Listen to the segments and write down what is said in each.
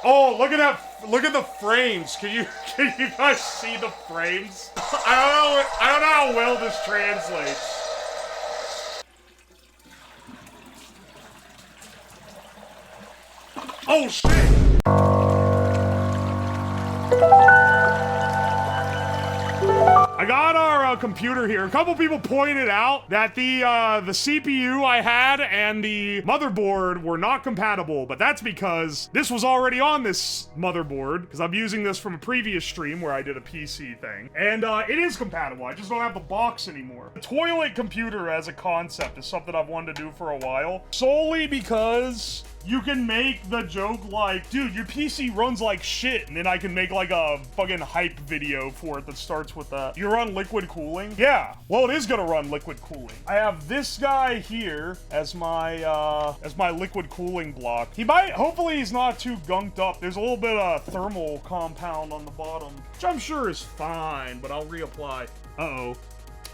Oh, look at that! Look at the frames. Can you guys see the frames? I don't know how well this translates. Oh shit! I got our computer here. A couple people pointed out that the CPU I had and the motherboard were not compatible, but that's because this was already on this motherboard, because I'm using this from a previous stream where I did a PC thing. And it is compatible, I just don't have the box anymore. The toilet computer as a concept is something I've wanted to do for a while, solely because you can make the joke like, dude, your PC runs like shit, and then I can make like a fucking hype video for it that starts with that. You run liquid cooling? Yeah, well, it is gonna run liquid cooling. I have this guy here as my liquid cooling block. He might, hopefully he's not too gunked up. There's a little bit of thermal compound on the bottom, which I'm sure is fine, but I'll reapply. Uh-oh.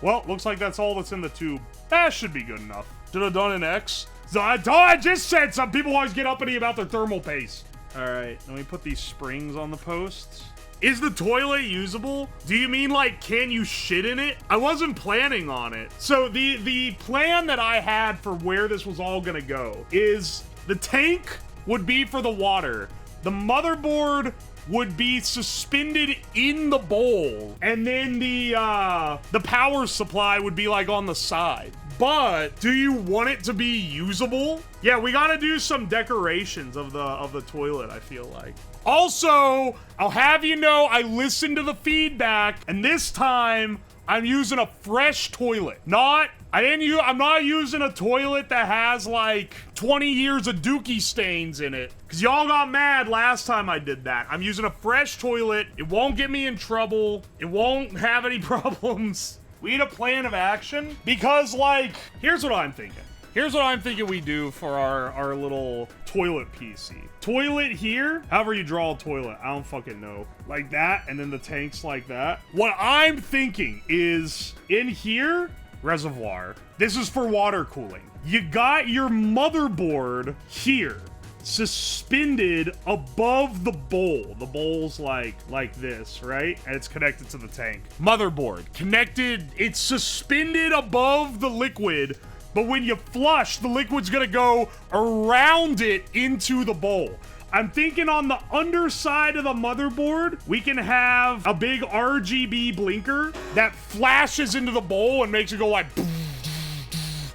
Well, looks like that's all that's in the tube. That should be good enough. Should have done an X. So I just said some people always get uppity about their thermal paste. All right, let me put these springs on the posts. Is the toilet usable? Do you mean like, can you shit in it? I wasn't planning on it. So the plan that I had for where this was all gonna go is the tank would be for the water. The motherboard would be suspended in the bowl, and then the power supply would be like on the side. But do you want it to be usable? Yeah, we gotta do some decorations of the toilet, I feel like. Also, I'll have you know, I listened to the feedback, and this time I'm using a fresh toilet. I'm not using a toilet that has like 20 years of dookie stains in it, because y'all got mad last time I did that. I'm using a fresh toilet. It won't get me in trouble. It won't have any problems. We need a plan of action, because like, here's what I'm thinking. Here's what I'm thinking we do for our little toilet PC. Toilet here, however you draw a toilet, I don't fucking know. Like that, and then the tank's like that. What I'm thinking is, in here, reservoir. This is for water cooling. You got your motherboard here, suspended above the bowl. The bowl's like this, right? And it's connected to the tank. Motherboard connected, it's suspended above the liquid, but when you flush, the liquid's gonna go around it into the bowl. I'm thinking on the underside of the motherboard, we can have a big RGB blinker that flashes into the bowl and makes it go like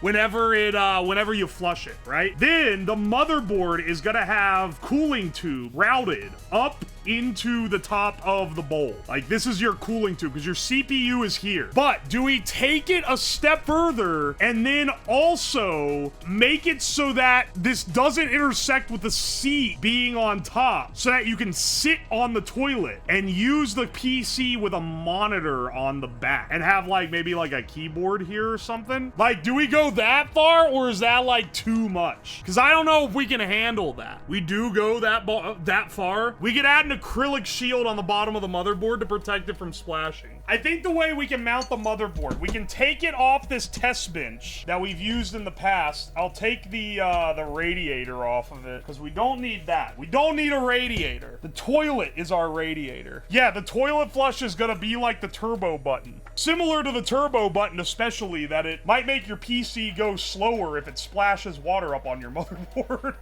whenever you flush it, right? Then the motherboard is gonna have cooling tube routed up into the top of the bowl. Like, this is your cooling tube, because your CPU is here. But do we take it a step further and then also make it so that this doesn't intersect with the seat being on top, so that you can sit on the toilet and use the PC with a monitor on the back and have like maybe like a keyboard here or something? Like, do we go that far, or is that like too much? Because I don't know if we can handle that. We do go that far. We could add an acrylic shield on the bottom of the motherboard to protect it from splashing. I think the way we can mount the motherboard, we can take it off this test bench that we've used in the past. I'll take the radiator off of it, because we don't need that. We don't need a radiator. The toilet is our radiator. Yeah, the toilet flush is gonna be like the turbo button. Similar to the turbo button, especially, that it might make your PC go slower if it splashes water up on your motherboard.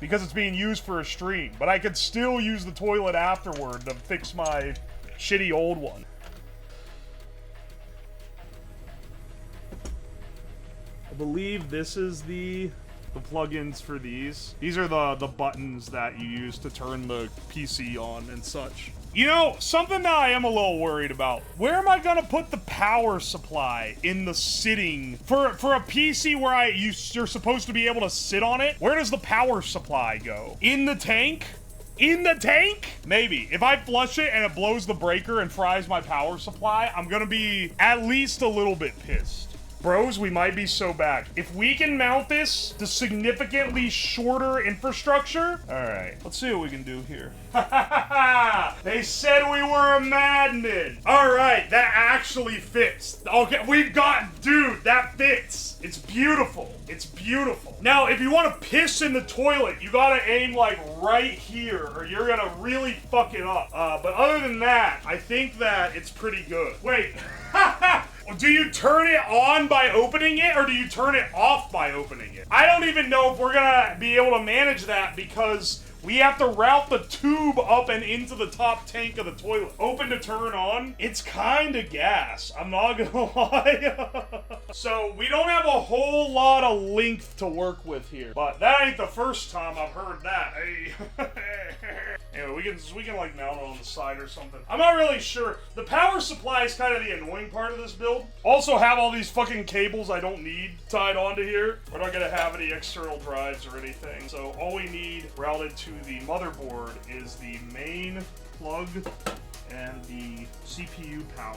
Because it's being used for a stream. But I could still use the toilet afterward to fix my shitty old one. I believe this is the plugins for these. These are the buttons that you use to turn the PC on and such. You know, something that I am a little worried about. Where am I gonna put the power supply in the sitting? For a PC where you're supposed to be able to sit on it, where does the power supply go? In the tank? In the tank? Maybe. If I flush it and it blows the breaker and fries my power supply, I'm gonna be at least a little bit pissed. Bros, we might be so back. If we can mount this to significantly shorter infrastructure, all right, let's see what we can do here. They said we were a madman. All right, that actually fits. Okay, we've got, dude, that fits. It's beautiful. It's beautiful. Now, if you want to piss in the toilet, you gotta aim like right here, or you're gonna really fuck it up. But other than that, I think that it's pretty good. Wait. Do you turn it on by opening it, or do you turn it off by opening it? I don't even know if we're gonna be able to manage that because we have to route the tube up and into the top tank of the toilet. Open to turn on. It's kind of gas. I'm not gonna lie. So we don't have a whole lot of length to work with here. But that ain't the first time I've heard that. Hey. Anyway, we can like mount it on the side or something. I'm not really sure. The power supply is kind of the annoying part of this build. Also have all these fucking cables I don't need tied onto here. We're not gonna have any external drives or anything. So all we need routed to the motherboard is the main plug and the CPU power.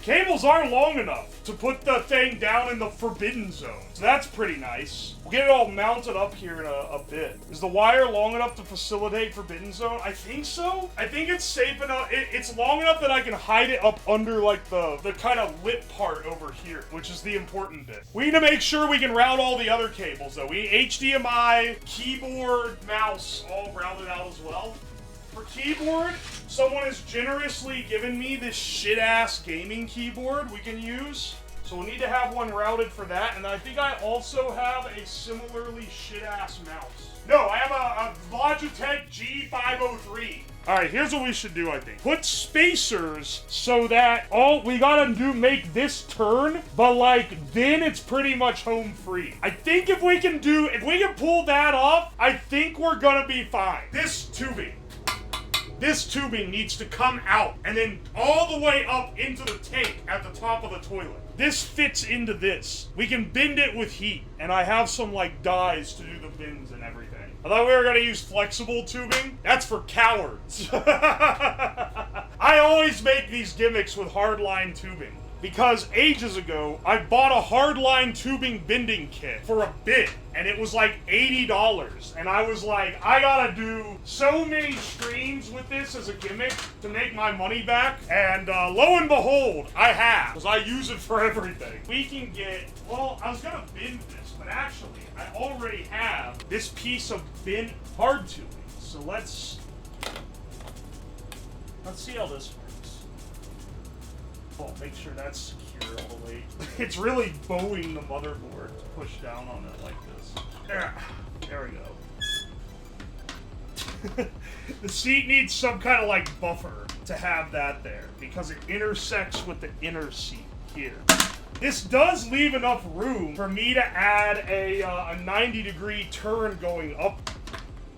Cables aren't long enough to put the thing down in the forbidden zone. So that's pretty nice. We'll get it all mounted up here in a bit. Is the wire long enough to facilitate forbidden zone? I think so. I think it's safe enough. It's long enough that I can hide it up under like the kind of lip part over here, which is the important bit. We need to make sure we can route all the other cables though. We need HDMI, keyboard, mouse, all routed out as well. For keyboard, someone has generously given me this shit-ass gaming keyboard we can use. So we'll need to have one routed for that. And I think I also have a similarly shit-ass mouse. No, I have a Logitech G503. All right, here's what we should do, I think. Put spacers so that we gotta make this turn, but like, then it's pretty much home free. I think if we can pull that off, I think we're gonna be fine. This tubing needs to come out and then all the way up into the tank at the top of the toilet. This fits into this. We can bend it with heat, and I have some like dies to do the bends and everything. I thought we were gonna use flexible tubing. That's for cowards. I always make these gimmicks with hardline tubing. Because ages ago, I bought a hardline tubing bending kit for a bit, and it was like $80. And I was like, I gotta do so many streams with this as a gimmick to make my money back. And lo and behold, I have, because I use it for everything. We can get, well, I was gonna bend this, but actually, I already have this piece of bent hard tubing. So let's see how this works. Oh, make sure that's secure all the way. It's really bowing the motherboard to push down on it like this. There we go. The seat needs some kind of like buffer to have that there because it intersects with the inner seat here. This does leave enough room for me to add a 90-degree turn going up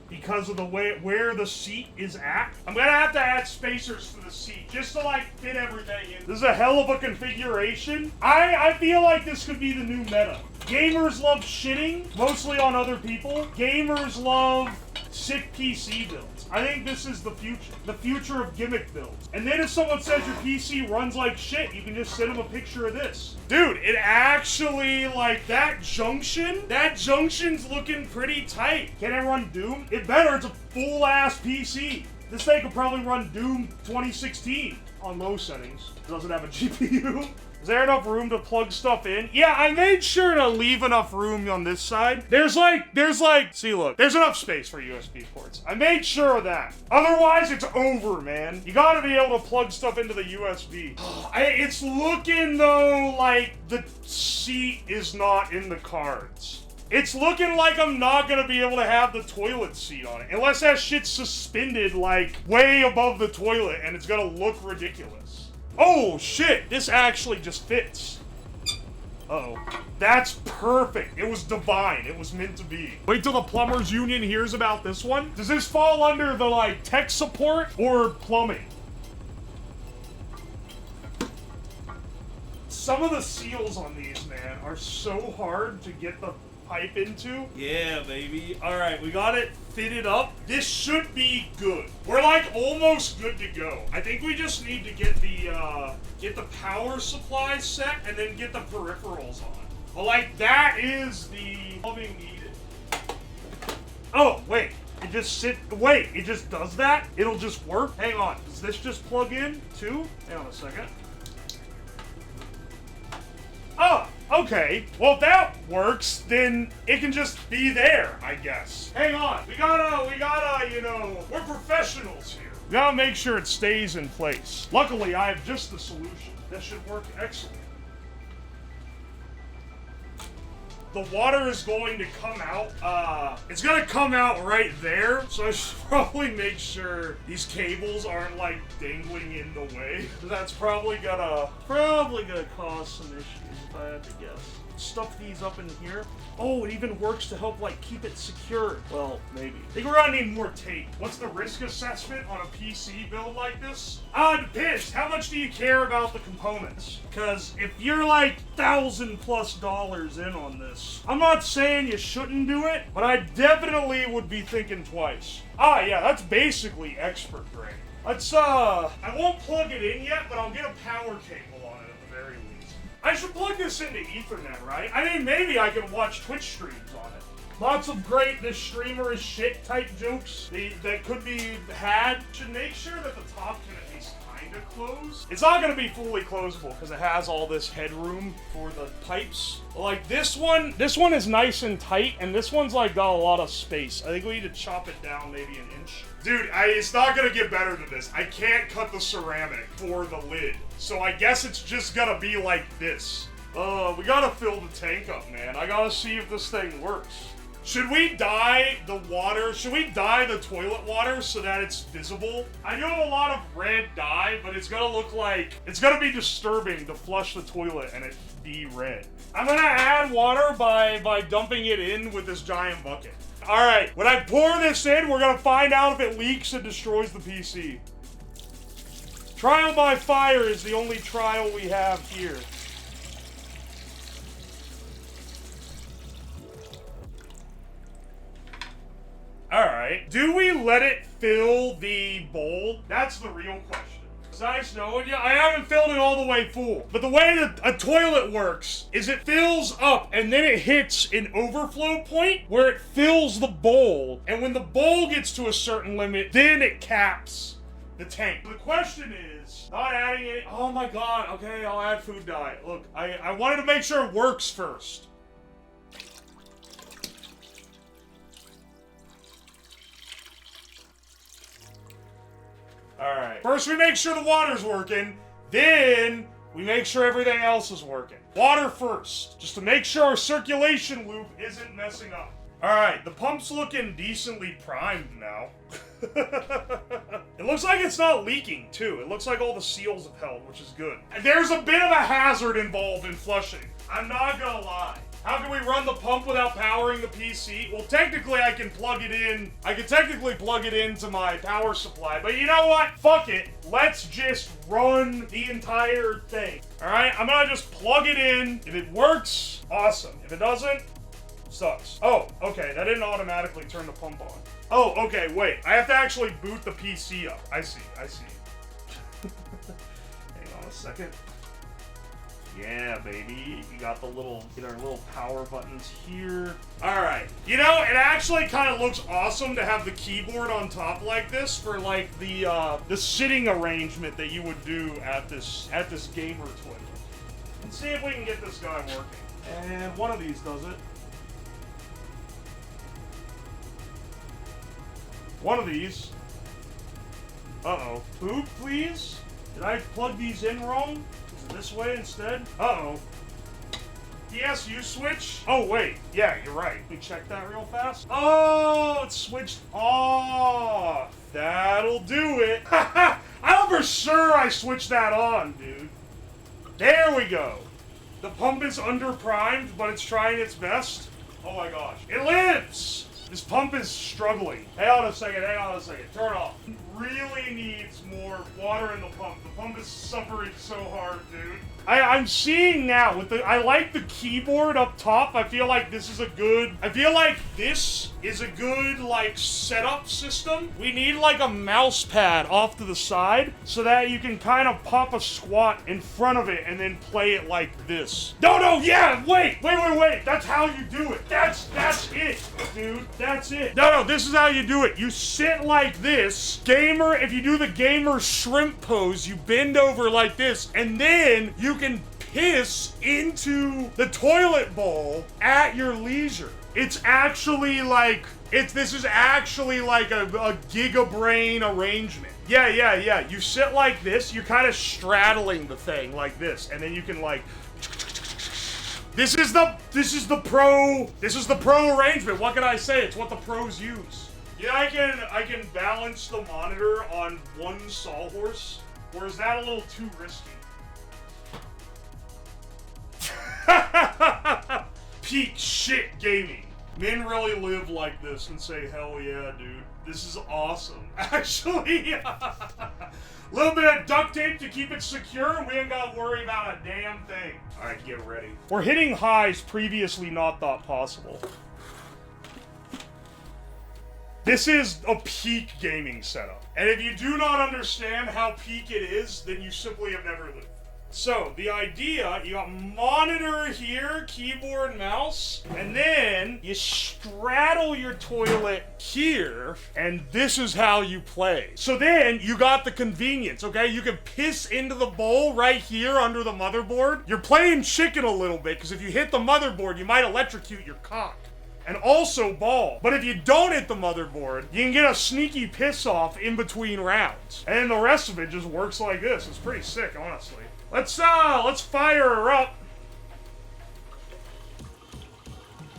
because of the way where the seat is at. I'm gonna have to add spacers for the seat just to like fit everything in. This is a hell of a configuration. I feel like this could be the new meta. Gamers love shitting, mostly on other people. Gamers love sick PC builds. I think this is the future of gimmick builds. And then if someone says your PC runs like shit, you can just send them a picture of this. Dude, it actually, like, that junction's looking pretty tight. Can it run Doom? It better, it's a full-ass PC. This thing could probably run Doom 2016 on low settings. It doesn't have a GPU. Is there enough room to plug stuff in? Yeah, I made sure to leave enough room on this side. There's enough space for USB ports. I made sure of that. Otherwise, it's over, man. You gotta be able to plug stuff into the USB. It's looking, though, like the seat is not in the cards. It's looking like I'm not gonna be able to have the toilet seat on it. Unless that shit's suspended, like, way above the toilet, and it's gonna look ridiculous. Oh, shit! This actually just fits. Uh-oh. That's perfect. It was divine. It was meant to be. Wait till the plumbers union hears about this one. Does this fall under the, like, tech support or plumbing? Some of the seals on these, man, are so hard to get the pipe into. Yeah, baby. All right, we got it fitted up. This should be good. We're like almost good to go. I think we just need to get the power supply set and then get the peripherals on. But like that is the plumbing needed. Oh, wait. It just does that? It'll just work? Hang on. Does this just plug in too? Hang on a second. Oh, okay. Well, if that works, then it can just be there, I guess. Hang on. We gotta, you know, we're professionals here. We gotta make sure it stays in place. Luckily, I have just the solution. That should work excellent. The water is going to come out, it's gonna come out right there, so I should probably make sure these cables aren't, like, dangling in the way. That's probably gonna cause some issues, if I had to guess. Stuff these up in here. Oh, it even works to help, like, keep it secure. Well, maybe. I think we're gonna need more tape. What's the risk assessment on a PC build like this? It depends. How much do you care about the components? Because if you're, like, $1,000+ in on this, I'm not saying you shouldn't do it, but I definitely would be thinking twice. Yeah, that's basically expert grade. Let's, I won't plug it in yet, but I'll get a power cable on it at the very least. I should plug this into Ethernet, right? I mean, maybe I can watch Twitch streams on it. Lots of great "this streamer is shit" type jokes that could be had. Should make sure that the top can at least kind of close. It's not going to be fully closable because it has all this headroom for the pipes. Like this one is nice and tight, and this one's like got a lot of space. I think we need to chop it down maybe an inch. Dude, it's not gonna get better than this. I can't cut the ceramic for the lid. So I guess it's just gonna be like this. We gotta fill the tank up, man. I gotta see if this thing works. Should we dye the water? Should we dye the toilet water so that it's visible? I know a lot of red dye, but it's gonna look like, it's gonna be disturbing to flush the toilet and it be red. I'm gonna add water by dumping it in with this giant bucket. All right, when I pour this in, we're gonna find out if it leaks and destroys the PC. Trial by fire is the only trial we have here. All right, do we let it fill the bowl? That's the real question. Nice knowing you. I haven't filled it all the way full. But the way that a toilet works is it fills up and then it hits an overflow point where it fills the bowl. And when the bowl gets to a certain limit, then it caps the tank. The question is, not adding it. Oh my God. Okay, I'll add food dye. Look, I wanted to make sure it works first. Alright. First we make sure the water's working, then we make sure everything else is working. Water first, just to make sure our circulation loop isn't messing up. Alright, the pump's looking decently primed now. It looks like it's not leaking, too. It looks like all the seals have held, which is good. There's a bit of a hazard involved in flushing. I'm not gonna lie. How can we run the pump without powering the PC? Well, technically I can plug it in. I can technically plug it into my power supply, but you know what? Fuck it. Let's just run the entire thing. All right, I'm gonna just plug it in. If it works, awesome. If it doesn't, sucks. Oh, okay, that didn't automatically turn the pump on. Oh, okay, wait. I have to actually boot the PC up. I see. Hang on a second. Yeah, baby. You got our little power buttons here. All right. You know, it actually kind of looks awesome to have the keyboard on top like this for like the sitting arrangement that you would do at this gamer toilet. Let's see if we can get this guy working. And one of these does it. One of these. Uh-oh. Food, please? Did I plug these in wrong? This way instead? Uh-oh. PSU switch? Oh, wait. Yeah, you're right. Let me check that real fast. Oh, it's switched off. That'll do it. I'm for sure I switched that on, dude. There we go. The pump is under-primed, but it's trying its best. Oh my gosh. It lives! This pump is struggling. Hang on a second. Turn off. really needs more water in the pump. The pump is suffering so hard, dude. I'm seeing now with I like the keyboard up top. I feel like this is a good like setup system. We need like a mouse pad off to the side so that you can kind of pop a squat in front of it and then play it like this. No, yeah, wait. That's how you do it. That's it, dude. That's it. No, this is how you do it. You sit like this. Gamer, if you do the gamer shrimp pose, you bend over like this, and then you can piss into the toilet bowl at your leisure. It's actually like, this is actually like a gigabrain arrangement. Yeah. You sit like this, you're kind of straddling the thing like this, and then you can like, this is the pro arrangement. What can I say? It's what the pros use. Yeah, I can balance the monitor on one sawhorse, or is that a little too risky? Peak shit gaming. Men really live like this and say, hell yeah, dude. This is awesome. Actually, a little bit of duct tape to keep it secure, and we ain't gotta worry about a damn thing. Alright, get ready. We're hitting highs previously not thought possible. This is a peak gaming setup. And if you do not understand how peak it is, then you simply have never lived. So, the idea, you got monitor here, keyboard, mouse, and then you straddle your toilet here, and this is how you play. So then, you got the convenience, okay? You can piss into the bowl right here under the motherboard. You're playing chicken a little bit, because if you hit the motherboard, you might electrocute your cock. And also ball. But if you don't hit the motherboard, you can get a sneaky piss off in between rounds. And the rest of it just works like this. It's pretty sick, honestly. Let's fire her up.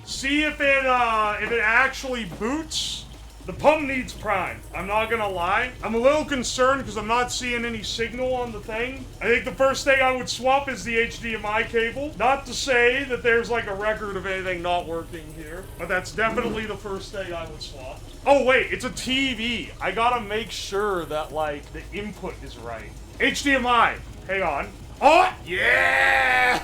See if it actually boots. The pump needs prime. I'm not gonna lie. I'm a little concerned because I'm not seeing any signal on the thing. I think the first thing I would swap is the HDMI cable. Not to say that there's like a record of anything not working here, but that's definitely the first thing I would swap. Oh wait, it's a TV. I gotta make sure that like the input is right. HDMI. Hang on. Oh, yeah!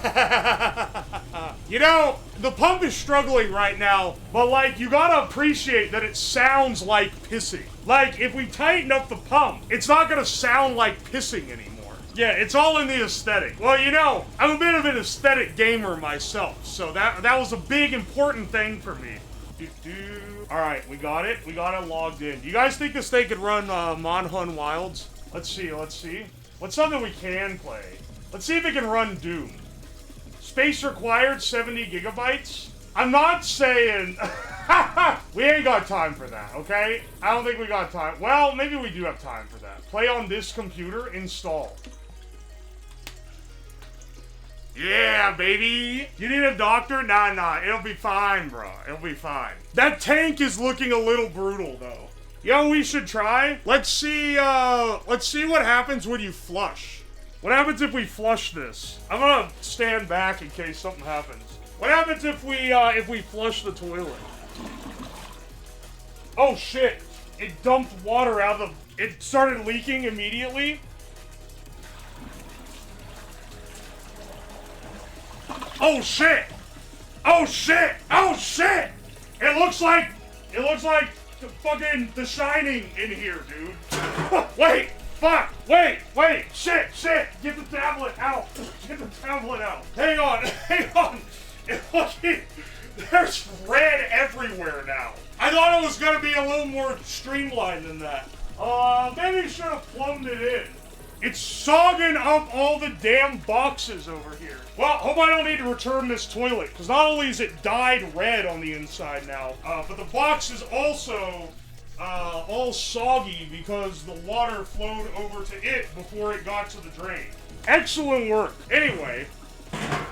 You know, the pump is struggling right now, but like, you gotta appreciate that it sounds like pissing. Like, if we tighten up the pump, it's not gonna sound like pissing anymore. Yeah, it's all in the aesthetic. Well, you know, I'm a bit of an aesthetic gamer myself, so that was a big, important thing for me. Alright, we got it. We got it logged in. Do you guys think this thing could run Monhun Wilds? Let's see. What's something we can play? Let's see if it can run Doom. Space required 70 gigabytes? I'm not saying... we ain't got time for that, okay? I don't think we got time. Well, maybe we do have time for that. Play on this computer, install. Yeah, baby! You need a doctor? Nah, it'll be fine, bro. It'll be fine. That tank is looking a little brutal, though. Yo, we should try. Let's see what happens when you flush. What happens if we flush this? I'm gonna stand back in case something happens. What happens if we flush the toilet? Oh shit! It dumped water out of the... It started leaking immediately. Oh shit! Oh shit! Oh shit! It looks like the fucking The Shining in here, dude. Wait! Fuck! Wait! Shit! Get the tablet out! Get the tablet out! Hang on! There's red everywhere now. I thought it was gonna be a little more streamlined than that. Maybe should have plumbed it in. It's sogging up all the damn boxes over here. Well, hope I don't need to return this toilet, because not only is it dyed red on the inside now, but the box is also all soggy because the water flowed over to it before it got to the drain. Excellent work. Anyway,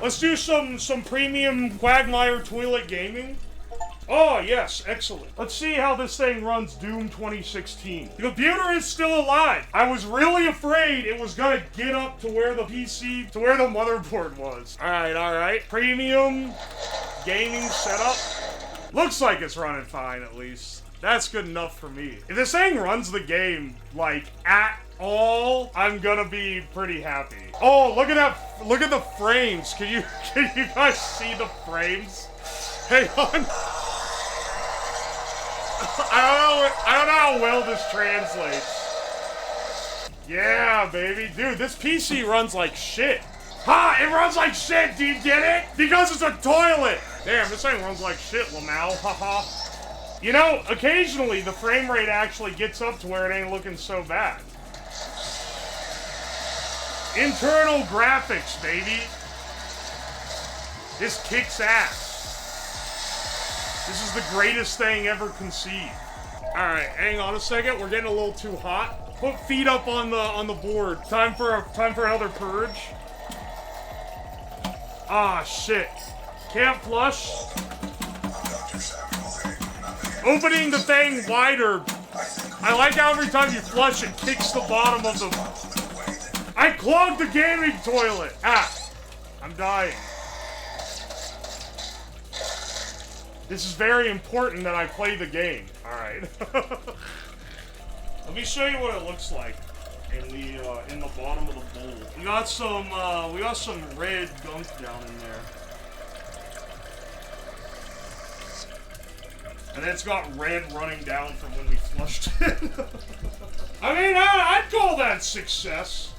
let's do some premium Quagmire toilet gaming. Oh, yes, excellent. Let's see how this thing runs Doom 2016. The computer is still alive. I was really afraid it was gonna get up to where the PC, to where the motherboard was. All right. Premium gaming setup. Looks like it's running fine, at least. That's good enough for me. If this thing runs the game, like, at all, I'm gonna be pretty happy. Oh, look at that. Look at the frames. Can you guys see the frames? Hang on. I don't know how well this translates. Yeah, baby. Dude, this PC runs like shit. Ha! It runs like shit, do you get it? Because it's a toilet! Damn, this thing runs like shit, Lamau. Haha. You know, occasionally the frame rate actually gets up to where it ain't looking so bad. Internal graphics, baby. This kicks ass. This is the greatest thing ever conceived. Alright, hang on a second. We're getting a little too hot. Put feet up on the board. Time for another purge. Ah, shit. Can't flush. Opening the thing wider. I like how every time you flush, it kicks the bottom of the... I clogged the gaming toilet. Ah, I'm dying. This is very important that I play the game. All right. Let me show you what it looks like in the bottom of the bowl. We got some red gunk down in there, and it's got red running down from when we flushed it. I mean, I'd call that success.